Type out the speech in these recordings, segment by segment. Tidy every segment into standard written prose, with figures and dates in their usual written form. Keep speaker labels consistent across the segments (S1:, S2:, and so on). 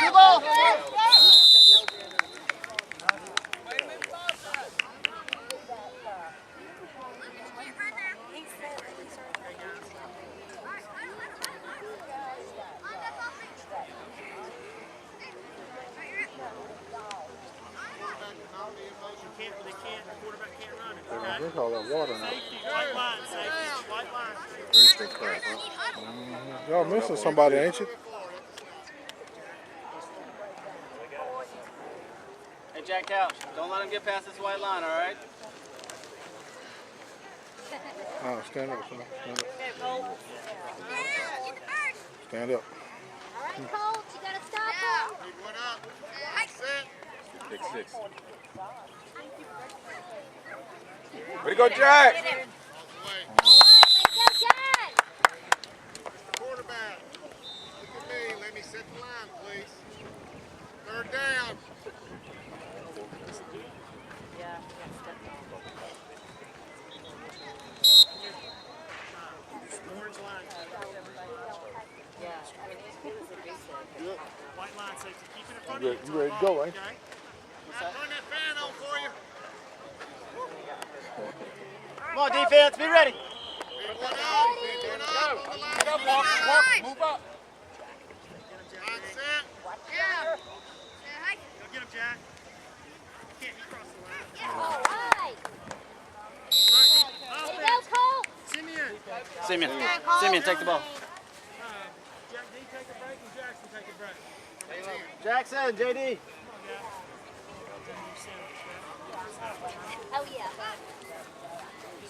S1: Blue ball.
S2: They call that water now.
S1: White line, safety. White line.
S3: Instant cramp, huh?
S2: Y'all missing somebody, ain't you?
S1: Hey, Jack Couch, don't let him get past this white line, all right?
S2: Oh, stand up, son. Stand up. Stand up.
S4: All right, Colts, you gotta stop him.
S5: Big one up. Set.
S3: Pick 6. Way to go, Jack!
S5: All the way.
S4: All right, let's go, Jack.
S5: Quarterback. Look at me. Let me set the line, please. Third down.
S1: Orange line. White line, safety. Keep it in front of you.
S2: You ready to go, ain't you?
S1: Okay.
S5: Turn that fan on for you.
S1: Come on, defense, be ready.
S5: Big one up. Big one up. On the line.
S3: Move up.
S5: Line set.
S1: Go get him, Jack. Can't he cross the line?
S4: All right.
S1: All
S4: Way to
S1: right,
S4: go, Colts.
S1: Simeon. Simeon, take the ball.
S6: Jack D take a break and Jackson take a break.
S1: Jackson, JD.
S4: Oh, yeah.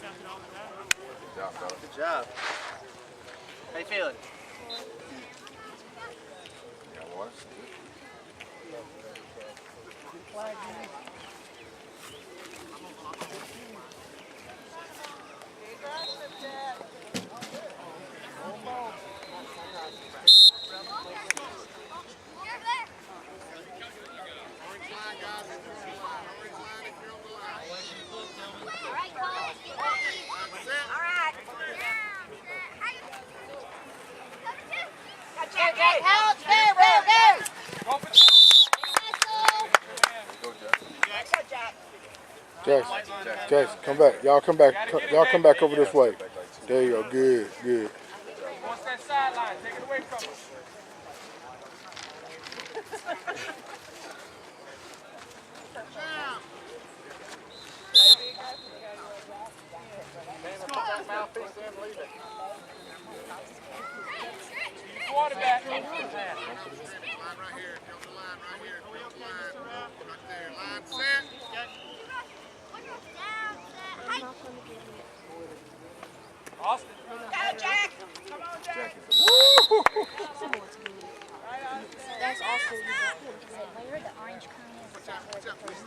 S3: Good job, fellas.
S1: Good job. How you feeling?
S3: Got water?
S5: Orange line, guys. If you're on the line. Orange line if you're on the line.
S4: All right, Colts, get ready.
S5: Line set.
S4: All right. Jack, Colts, go, go, go.
S2: Jackson, come back. Y'all come back. Y'all come back over this way. There you go. Good, good.
S6: Watch that sideline. Take it away from him. Quarterback.
S5: Line right here. If you're on the line, right here. If you're on the line. Right there. Line set.
S6: Austin.
S4: Jack.
S3: Jack is
S4: That's also where the orange cone is. Is that where the first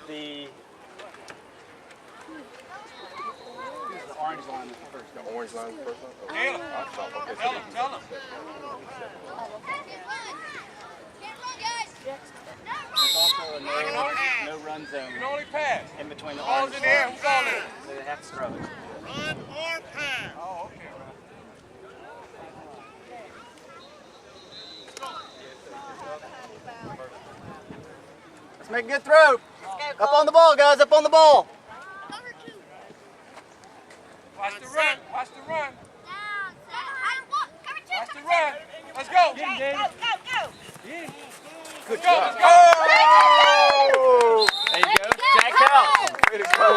S1: The orange line is first.
S3: the orange line first one? Oh,
S6: Tell him.
S3: I thought, okay,
S6: Tell him. Tell him.
S1: There's also a no run
S6: You
S1: zone
S6: can only pass.
S1: in between the
S6: Ball's
S1: orange
S6: in the air.
S1: lines.
S6: Who's on it?
S1: So they have to scrub it.
S5: Run or pass.
S6: Oh, okay.
S1: Let's make a good throw. Up on the ball, guys. Up on the ball.
S6: Watch the run. Watch the run. Watch the run. Let's go.
S4: Go, go, go.
S1: Good
S6: Go.
S1: job.
S6: Let's go.
S3: Oh!
S1: There you go. Jack out.
S3: Way to go.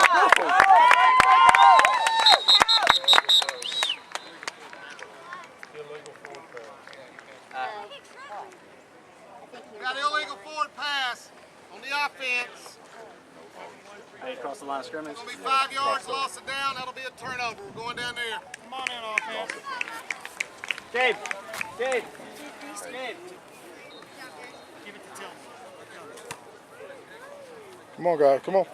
S5: We got illegal forward pass on the offense.
S1: Hey, cross the line of scrimmage.
S5: It's going to be 5 yards, loss of down. That'll be a turnover. We're going down there.
S6: Come on in, offense.
S1: Gabe. Gabe. Gabe.
S6: Give it to Tillman.
S2: Come on, guys. Come on.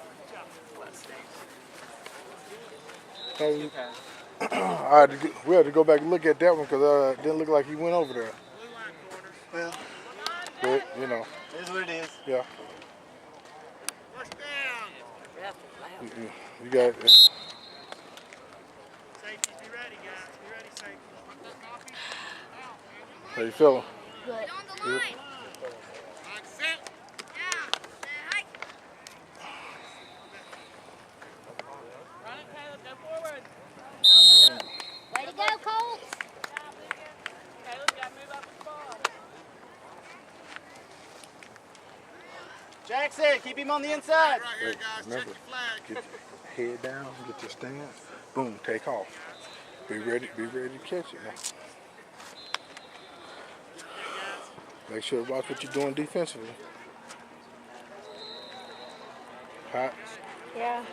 S2: We had to go back and look at that one because it didn't look like he went over there.
S1: Well,
S2: But, you know,
S1: it is what it is.
S2: yeah.
S5: First down.
S2: You got it.
S6: Safeties, be ready, guys. Be ready, safety.
S2: How you feeling?
S4: Good.
S5: Line set. Down. Hike.
S6: Run it, Caleb. Go forward.
S4: Way to go, Colts.
S6: Caleb, you got to move up the ball.
S1: Jackson, keep him on the inside.
S5: Right here, guys. Check
S2: Remember,
S5: your flag.
S2: get your head down, get your stance. Boom, take off. Be ready to catch it now. Make sure to watch what you're doing defensively. Hot.
S7: Yeah.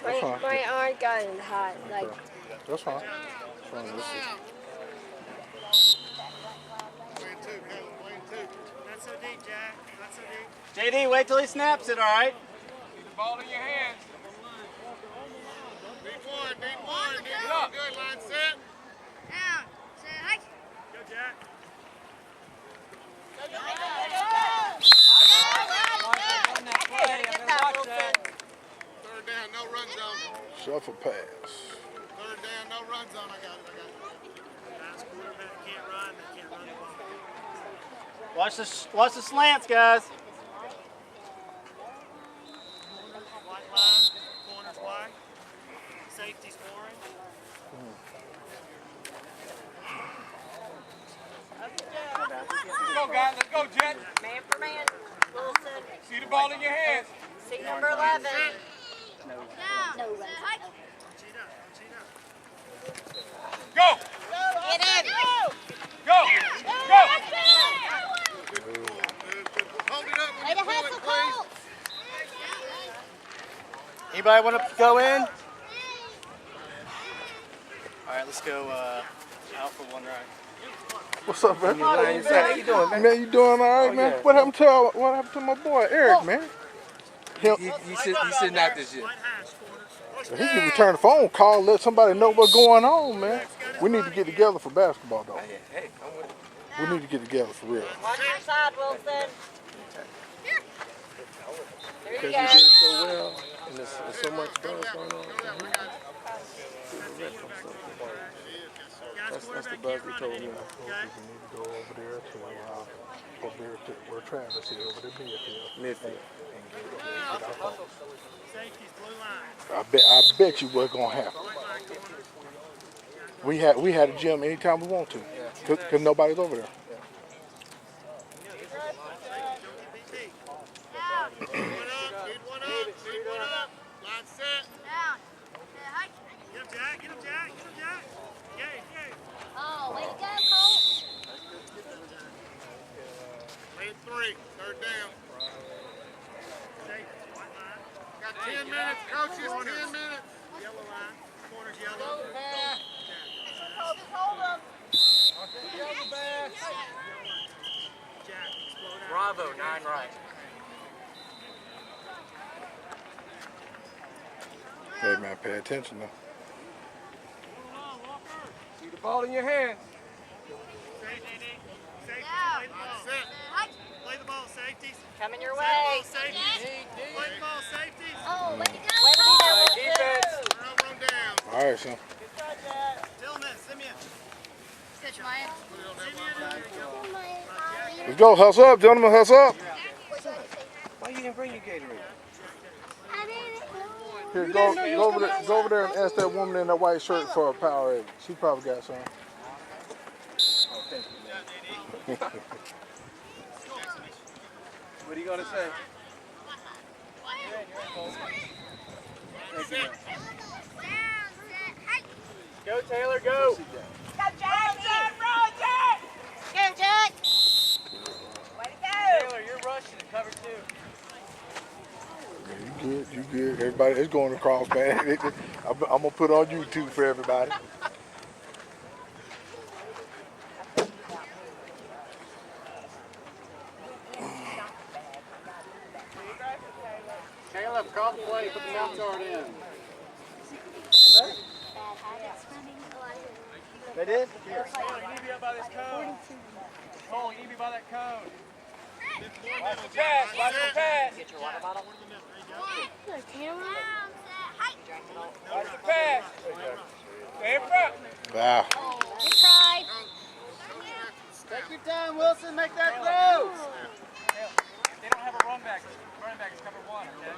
S2: That's fine.
S7: My arm got hot. Like,
S2: That's fine. That's fine.
S5: Playing two, Caleb. Playing two.
S6: Not so deep, Jack. Not so deep.
S1: JD, wait till he snaps it, all right?
S6: Keep the ball in your hands.
S5: Deep one. Good. Line set. Down. Set. Hike.
S6: Go, Jack.
S5: Third down. No run zone.
S2: Shuffle pass.
S5: Third down. No run zone. I got it.
S6: Guys, quarterback can't run. They can't run the ball.
S1: Watch the slants, guys.
S6: White line. Corners wide. Safety's orange. Let's go, guys. Let's go, Jet.
S7: man for man. Wilson.
S6: See the ball in your hands.
S7: Seat number 11.
S5: Down.
S4: No run.
S5: Set. Hike.
S6: Cheat up. Go.
S7: Get in.
S6: Go. Go.
S5: Hold it up
S4: Way
S5: when
S4: to
S5: you pull it,
S4: hustle,
S5: please.
S4: Colts.
S1: Anybody want to go in? All right, let's go out for one ride.
S2: What's up, man?
S3: How you doing, man?
S2: Man, you doing all right, man?
S3: yeah.
S2: What happened to my boy Eric, man?
S3: He's sitting out this year.
S6: White hash corners.
S2: He can return the phone call, let somebody know what's going on, man. We need to get together for basketball, though.
S3: Hey, I'm with it.
S2: We need to get together for real.
S7: Watch your side, Wilson. There you
S3: Because
S7: go.
S3: we did so well, and there's so much buzz going on. That's the buzz we told me.
S2: We need to go over there to where Travis is, over there
S3: Midfield.
S6: Safety's blue line.
S2: I bet you what's gonna happen. We had a gym anytime we want to, cause nobody's over there.
S5: Speed one up. Line set. Down. Set. Hike.
S6: Get him, Jack. Get him, Jack. Yay.
S4: Oh, way to go, Colts.
S5: Playing three. Third down.
S6: Safety, white line.
S5: Got 10 minutes, coaches. 10 minutes.
S6: Yellow line. Corners yellow. Jack, slow down.
S3: Bravo, 9 right.
S2: Hey man, pay attention now.
S3: See the ball in your hands.
S6: Safety, play the
S5: Line
S6: ball.
S5: set.
S6: Play the ball, safeties.
S7: Coming your
S6: Play
S7: way.
S6: the ball, safeties. Play the ball, safeties.
S4: Oh, way to go,
S7: Way to
S4: Colts.
S7: go, Wilson.
S5: Turn over on down.
S2: All right, son.
S6: Tillman, Simeon.
S5: Put it on that one.
S2: Let's go. Hustle up, gentlemen. Hustle up.
S3: Why you didn't bring your Gatorade?
S2: Here, go over there and ask that woman in that white shirt for a Powerade. She probably got some.
S3: What are you going to say?
S6: Go, Taylor, go.
S7: Go, Jack. Run, Jack.
S4: Go, Jack.
S7: Way to go.
S6: Taylor, you're rushing to cover 2.
S2: You good. Everybody, it's going across, man. I'm gonna put it on YouTube for everybody.
S1: Caleb, call the play. Put the mouth guard in.
S4: Bad habits running.
S1: They did?
S6: Cole, you need to be up by this cone. Cole, you need to be by that cone. Watch the pass. Watch the pass.
S7: Get your water bottle.
S6: Watch the pass. Stay in front.
S2: Wow.
S4: Good try.
S5: Stay
S1: Take your time, Wilson. Make that throw.
S6: If they don't have a running back is cover one, okay?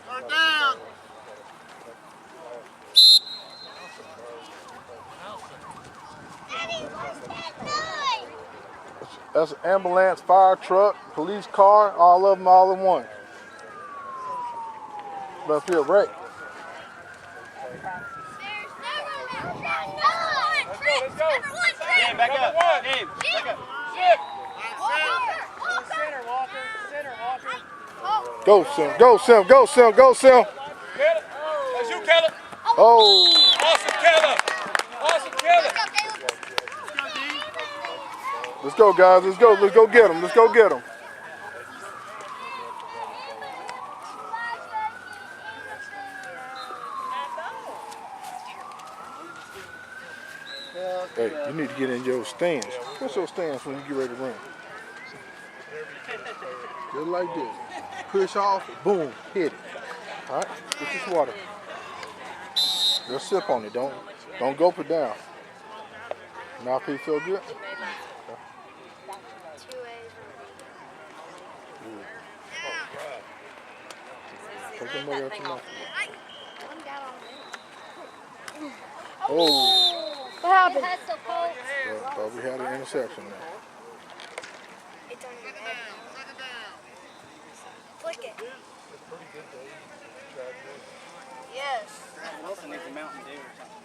S5: Third down.
S2: That's an ambulance, fire truck, police car, all of them all in one. Left field break.
S6: Let's go.
S1: Game, back up. Game, back up.
S6: Center, Walker. Center, Walker.
S2: Go, Sim. Go, Sim. Go, Sim. Go, Sim.
S6: Keller. That's you, Keller.
S2: Oh.
S6: Awesome, Keller. Awesome, Keller.
S2: Let's go, guys. Let's go. Let's go get him. Let's go get him. Hey, you need to get in your stance. What's your stance when you get ready to run? Just like this. Push off, boom, hit it. All right, get this water. Just sip on it. Don't gulp it down. Now if you feel good. Take the money out your mouth. Oh.
S4: What happened? That's so cold.
S2: Well, thought we had an interception there.
S4: It's on your
S5: Second
S4: head.
S5: down. Second down.
S4: Flick it.
S7: Yes.
S1: Wilson needs a Mountain Dew or something.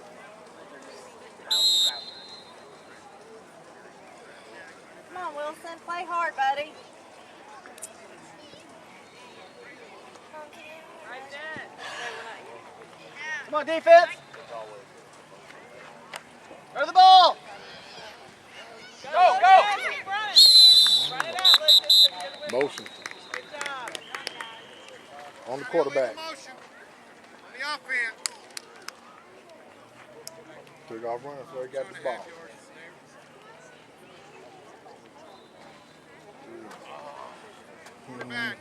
S7: Come on, Wilson. Play hard, buddy.
S1: Come on, defense. Throw the ball.
S6: Go, go. Run it out, Lucas.
S2: Motion
S6: Good job.
S2: on the quarterback.
S5: Motion. On the offense.
S2: Took off running so he got the ball.
S5: Quarterback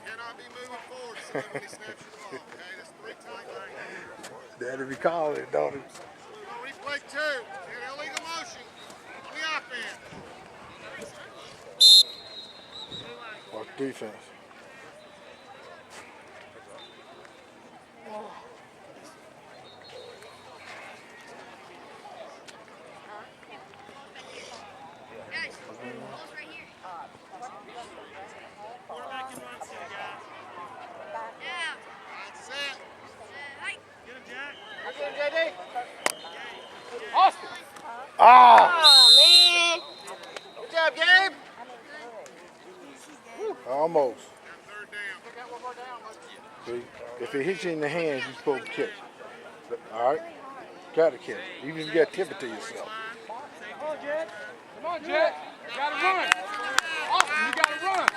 S5: cannot be moving forward so when he snaps your ball. Okay, that's 3 tight lanes.
S2: Daddy recall it, don't he?
S5: Replay 2. And illegal motion on the offense.
S2: Watch defense.
S5: That's it.
S1: JD.
S6: Austin.
S2: Ah!
S7: Oh, man.
S1: Good job, Gabe.
S2: Almost.
S5: Third down.
S2: See, if it hits you in the hands, you're supposed to catch it. All right? Got to catch it. Even if you got to tip it to yourself.
S6: Come on, Jet. Come on, Jet. You got to run. Austin, you got to run.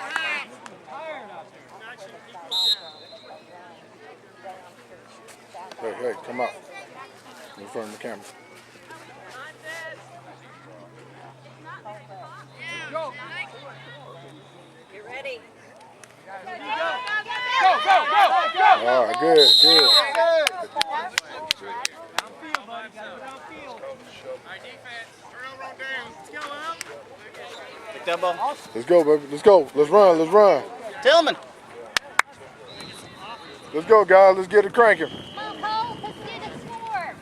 S2: Hey, come out. In front of the camera.
S6: Go.
S7: Get ready.
S6: Go, go, go, go.
S2: All right, good.
S1: Good.
S5: Turnover on down.
S1: Pick that ball.
S2: Let's go, baby. Let's go. Let's run. Let's run.
S1: Tillman.
S2: Let's go, guys. Let's get it cranking.
S4: Come on, Cole. Let's get a score.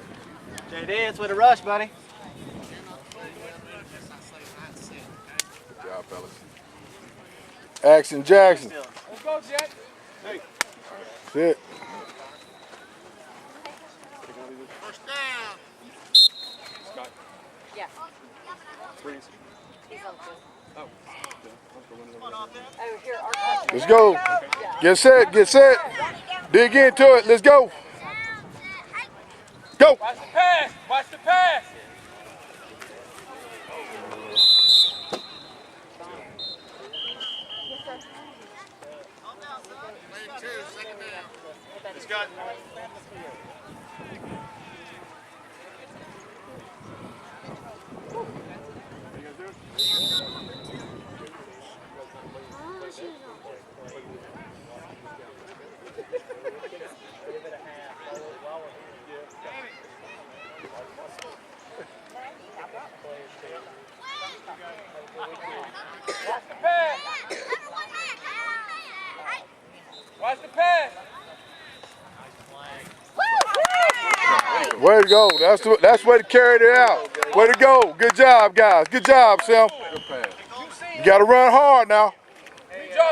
S1: JD, it's with a rush, buddy.
S2: Good job, fellas. Action Jackson.
S6: Let's go, Jet.
S2: That's it.
S5: First down.
S7: Yeah.
S6: Freeze.
S7: He's on field.
S6: Oh.
S7: Oh, here, our coach.
S2: Let's go. Get set. Get set. Dig into it. Let's go. Go.
S6: Watch the pass. Watch the pass.
S5: Play 2. Second down.
S1: It's good.
S2: Way to go. That's way to carry it out. Way to go. Good job, guys. Good job, Sam. You got to run hard now.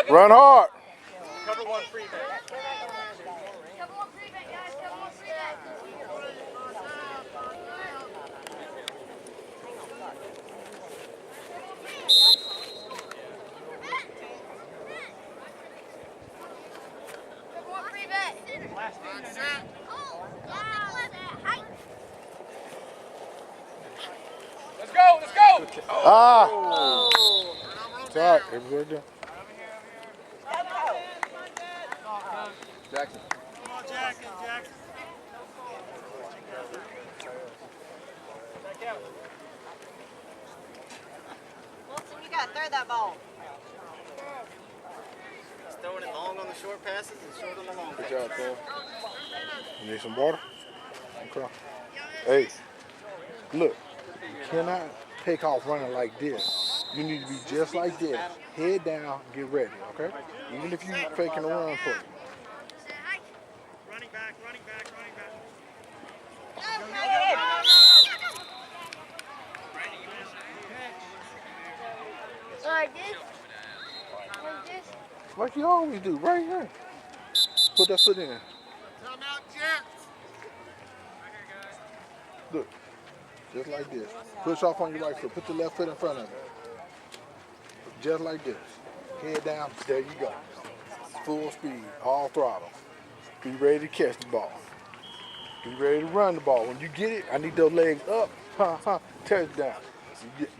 S2: Run hard.
S6: Cover one free bet.
S4: Cover one free bet, guys. Cover one free bet. Cover one free bet.
S6: Let's go, let's go!
S2: Ah. It's all right. It was right there.
S3: Jackson.
S5: Come on, Jackson.
S7: Wilson, you gotta throw that ball.
S1: He's throwing it long on the short passes and short on the long
S2: Good
S1: passes.
S2: job, Sam. You need some water? Okay. Hey, look. You cannot take off running like this. You need to be just like this. Head down, get ready, okay? Even if you're faking a run for it.
S5: Running back.
S4: Like this. Like this.
S2: Like you always do, right here. Put that foot in.
S5: Time out, Jets.
S2: Look, just like this. Push off on your right foot. Put the left foot in front of it. Just like this. Head down, there you go. Full speed, all throttle. Be ready to catch the ball. Be ready to run the ball. When you get it, I need those legs up. Touchdown.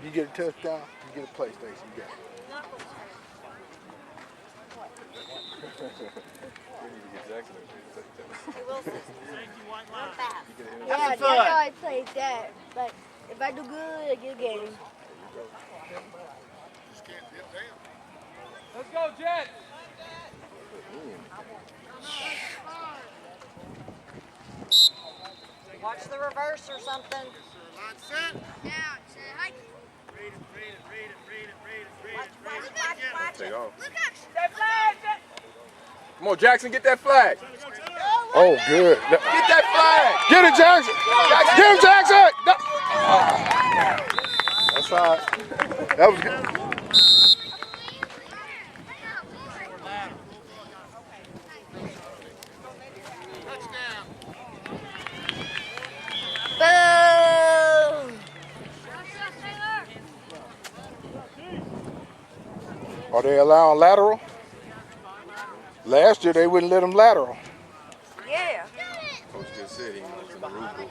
S2: You get a touchdown, you get a PlayStation. You got it.
S4: Yeah, that's how I play that. Like, if I do good, I get a game.
S5: Just can't dip down.
S6: Let's go, Jets!
S7: Watch the reverse or something.
S5: Line set.
S4: Down, say hi.
S5: Read it.
S3: Take off.
S4: Look up.
S6: That flag!
S3: Come on, Jackson, get that flag.
S2: Oh, good.
S3: Get that flag.
S2: Get it, Jackson. Get him, Jackson. That's all right. That was good.
S4: Boom.
S2: Are they allowing lateral? Last year they wouldn't let them lateral.
S4: Yeah.
S3: Coach just said he went to the rule.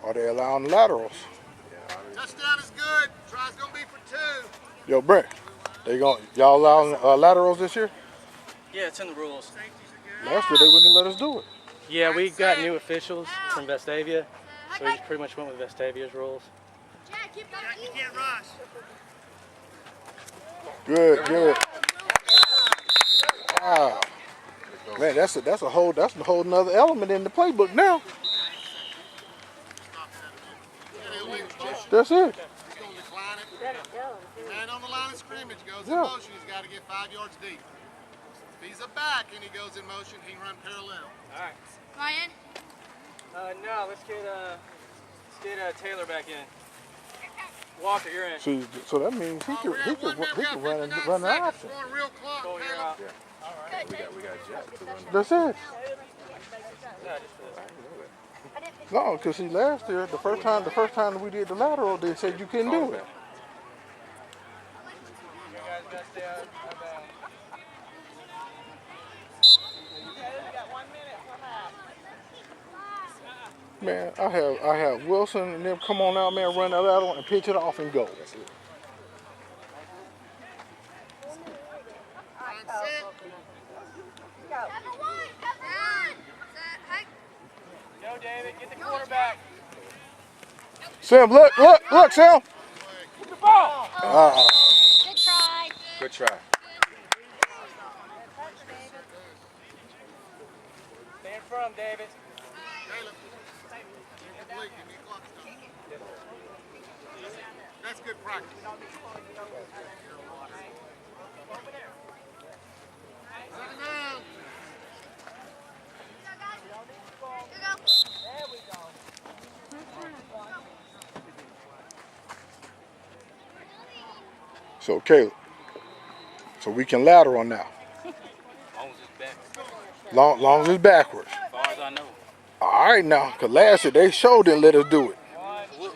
S2: Are they allowing laterals?
S5: Touchdown is good. Try's gonna be for 2.
S2: Yo, Brent, y'all allowing laterals this year?
S8: Yeah, it's in the rules.
S2: Last year they wouldn't let us do it.
S8: Yeah, we got new officials from Vestavia, so we just pretty much went with Vestavia's rules.
S5: Jack, you can't rush.
S2: Good. Wow. Man, that's a whole nother element in the playbook now. That's it.
S5: He's gonna decline it. Man on the line of scrimmage goes in motion. He's got to get 5 yards deep. If he's a back and he goes in motion, he can run parallel.
S6: All right.
S4: Ryan?
S8: No, let's get Taylor back in. Walker, you're in.
S2: See, so that means he could run the option.
S5: Real clock.
S8: Cole, you're out.
S3: We got Jets to run.
S2: That's it.
S8: No, just for this.
S2: No, because see, last year the first time we did the lateral, they said you couldn't do it.
S8: You guys gotta stay out of bounds.
S2: Man, I have Wilson and them come on out, man, run that lateral and pitch it off and go.
S5: Line set.
S6: Go, David, get the quarterback.
S2: Sam, look, Sam.
S6: Get the ball!
S4: Good try.
S3: Good try.
S6: Stay in front, David.
S5: Caleb. Incomplete. Give me a clock stop. That's good practice. Second down.
S2: So, Caleb, so we can lateral now.
S8: Long as it's back.
S2: Long as it's backwards.
S8: As far as I know.
S2: All right now, because last year they showed didn't let us do it.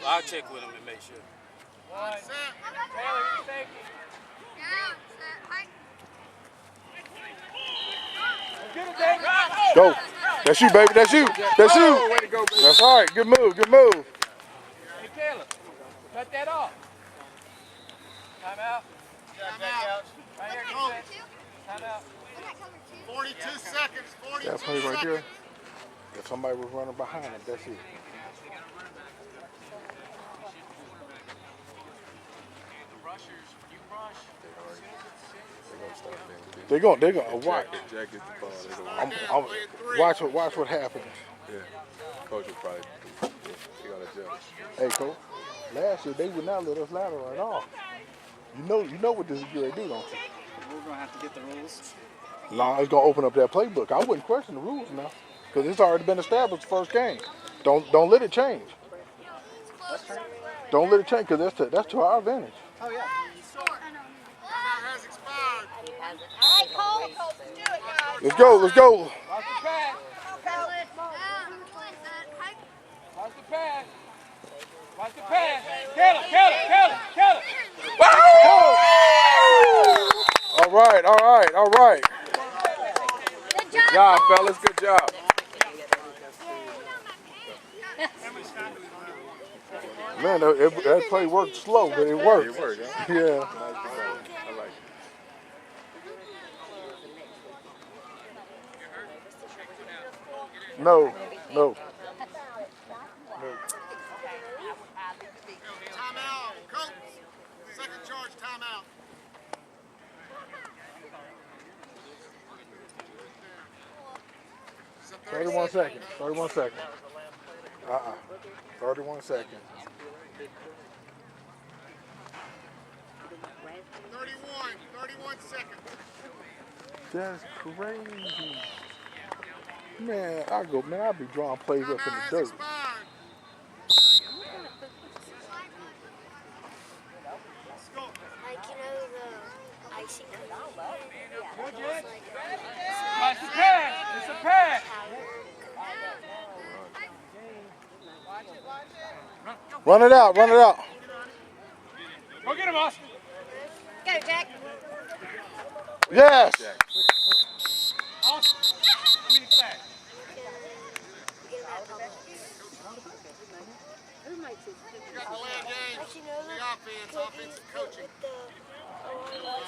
S8: I'll check with him and make sure.
S2: Go. That's you, baby. That's you. That's you.
S3: Way to go, baby.
S2: That's all right. Good move. Good move.
S6: Hey, Caleb, cut that off. Time out. Right here, get set. Time out.
S5: 42 seconds. 42
S2: That play right
S5: seconds.
S2: there. If somebody was running behind him, that's it. They're gonna watch.
S3: Jack gets the ball. They go.
S2: Watch what happens.
S3: Yeah. Coach will probably. He gonna adjust.
S2: Hey, coach. Last year they would not let us lateral at all. You know what this is going to do, don't you?
S8: We're going to have to get the rules.
S2: Long it's gonna open up that playbook. I wouldn't question the rules now, because it's already been established the first game. Don't let it change. Don't let it change, because that's to our advantage.
S6: Oh, yeah.
S5: Has expired.
S7: All right, Cole. Do it, guys.
S2: Let's go.
S6: Watch the pass. Watch the pass. Watch the pass. Caleb.
S2: All right.
S3: Good job, fellas. Good job.
S2: Man, that play worked slow, but it worked.
S3: It worked, huh?
S2: Yeah.
S3: I like it.
S2: No.
S5: Timeout. Colts. Second charge timeout. It's a
S2: 31 seconds. 31 seconds. 31 seconds.
S5: 31 seconds.
S2: That's crazy. Man, I'll be drawing plays up in the
S5: Timeout has
S2: dirt.
S5: expired.
S4: Like, you know, the icing
S6: Watch the pass. It's a pass.
S2: Run it out.
S6: Go get him, Austin.
S7: Go, Jack.
S2: Yes.
S6: Austin. Give me the flag.
S5: You got the lead game. The offensive coaching.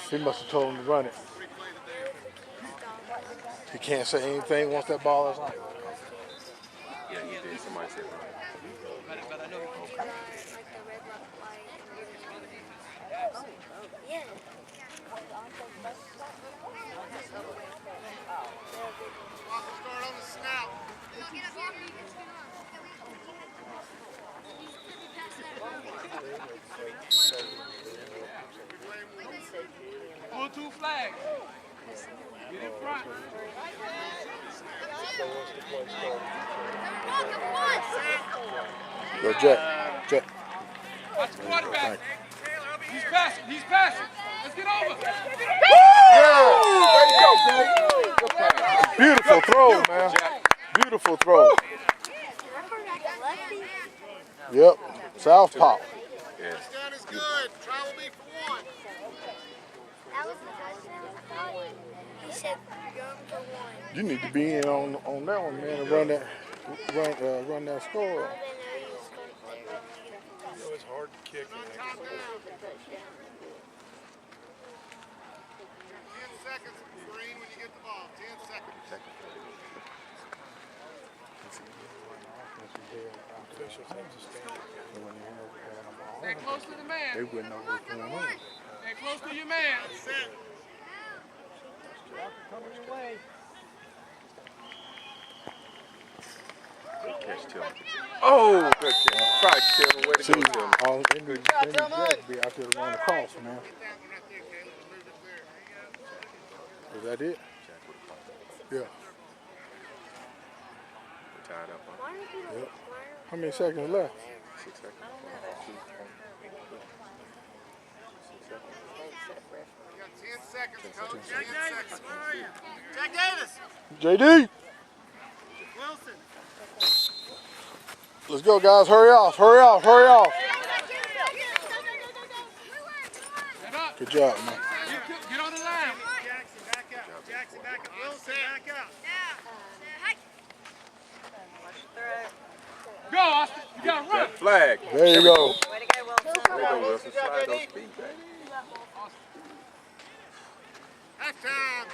S2: He must have told him to run it. He can't say anything once that ball is on.
S3: Yeah, he did. Somebody said right.
S6: But I know
S4: Yeah.
S5: Clock will start on the snap.
S6: pull two flags. Get in front.
S2: Go, Jet.
S6: Watch the quarterback. He's passing. Let's get over.
S2: Beautiful throw, man. Beautiful throw. Yep. Southpaw.
S3: Yeah.
S5: This down is good. Try will be for one.
S4: That was the touchdown. He said, "Gun for one."
S2: You need to be in on that one, man, and run that score.
S4: How did they know he was going there?
S2: It's hard to kick.
S5: Run time down. 10 seconds, Green, when you get the ball. 10 seconds.
S6: Stay close to the man.
S2: They wouldn't know what's going on.
S6: Stay close to your man.
S5: Set.
S6: Coming your way.
S3: Good catch, Tillman. Oh, good catch. Try Tillman. Way to
S2: See,
S3: go, Tillman.
S2: all they need Jack to be out there to run across, man. Is that it? Yeah.
S3: Tied up, huh?
S2: Yep. How many seconds left?
S3: 6 seconds.
S5: You got 10 seconds, coach. 10 seconds. Jack Davis.
S2: JD!
S5: Wilson.
S2: Let's go, guys. Hurry off. Hurry off. Hurry off. Good job, man.
S6: Get on the line.
S5: Jackson, back out. Jackson, back out. Wilson, back out.
S6: Go, Austin. You got to run.
S3: That flag.
S2: There you go.
S7: Way to go, Wilson.
S3: There you go, Wilson. Slide those feet back.
S5: Halftime.